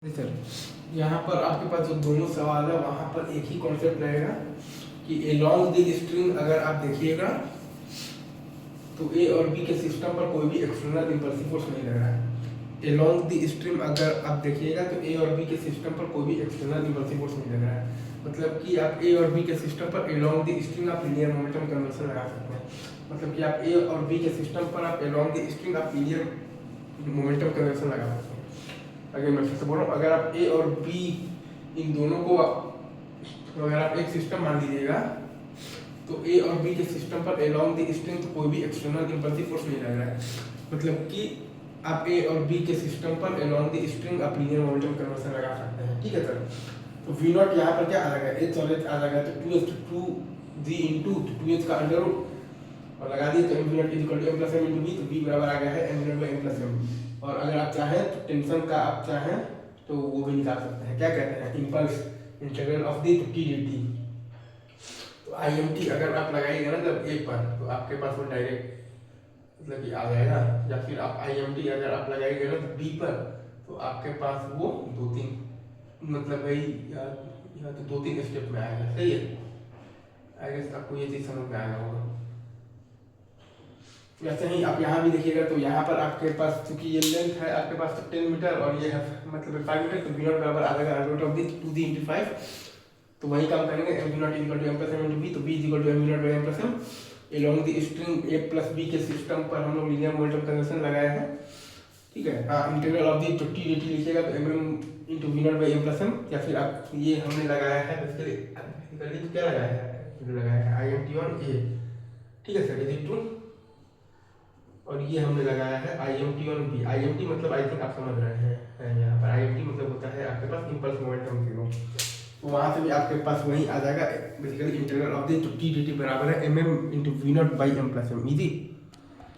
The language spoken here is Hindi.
जी सर, यहाँ पर आपके पास जो दोनों सवाल है वहाँ पर एक ही कॉन्सेप्ट रहेगा कि एलॉन्ग द स्ट्रिंग अगर आप देखिएगा तो ए और बी के सिस्टम पर कोई भी एक्सटर्नल इम्पल्सिव फोर्स नहीं लग रहा है। एलॉन्ग द स्ट्रिंग अगर आप देखिएगा तो ए और बी के सिस्टम पर कोई भी एक्सटर्नल इम्पल्सिव फोर्स नहीं लग रहा है। मतलब कि आप ए और बी के सिस्टम पर एलॉन्ग द स्ट्रिंग आप लीनियर मोमेंटम कन्वर्सन लगा सकते हैं। मतलब कि आप ए और बी के सिस्टम पर आप एलॉन्ग द स्ट्रिंग आप लीनियर मोमेंटम कन्वर्सन लगा सकते हैं। अगर मैं फिर से बोल रहा हूँ, अगर आप ए और बी इन दोनों को अगर आप एक सिस्टम मान लीजिएगा तो ए और बी के सिस्टम पर एलॉन्ग द स्ट्रिंग तो कोई भी एक्सटर्नल इम्पल्सिव फोर्स नहीं लग रहा है। मतलब कि आप ए और बी के सिस्टम पर एलॉन्ग द स्ट्रिंग आप लीनियर मोमेंटम कन्वर्सन लगा सकते हैं। ठीक है सर, तो वी नॉट यहाँ पर क्या आ जाएगा, एच और एच आ जाएगा तो 2 इंटू 2h का अंडर रूट और लगा दिए तो M not equal to M plus M into B, तो बी बराबर आ गया है M not by M plus M. और अगर आप चाहें तो टेंशन का आप चाहें तो वो भी निकाल सकते हैं। क्या कहते हैं, impulse integral of the T D T. तो आई एम टी अगर आप लगाइएगा ना जब ए पर तो आपके पास वो डायरेक्ट मतलब कि आ जाएगा, या फिर आप आई एम टी अगर आप लगाइएगा ना बी पर तो आपके पास वो 2-3 मतलब वही या तो 2-3 स्टेप में आएगा। सही है, आई गेस आपको ये चीज़ समझ में आया होगा। वैसे ही आप यहाँ भी देखिएगा तो यहाँ पर आपके पास चूंकि ये लेंथ है आपके पास तो 10 मीटर और ये है मतलब 5 मीटर, तो वी नॉट बराबर आ जाएगा root of the 2d into 5। तो वही काम करेंगे, M not equal to M plus M into B, तो B equal to M not by M plus M. Along the string A plus B के सिस्टम पर हम लोग लीनियर मोमेंटम कन्वर्सन लगाया है। ठीक है, हाँ, integral of the T D T लिखिएगा तो M M into V not by M plus M, या फिर आप ये हमने लगाया है बेसिकली क्या लगाया है आई एम टी ऑन ए। ठीक है सर, इज टू और ये हमने लगाया है I M T on B. I M T मतलब आई थिंक आप समझ रहे हैं यहाँ पर आई एम टी मतलब होता है आपके पास इम्पल्स मोमेंटम जीरो। तो वहाँ से भी आपके पास वही आ जाएगा basically integral of the T D T बराबर है M M into V not by M plus M. Easy.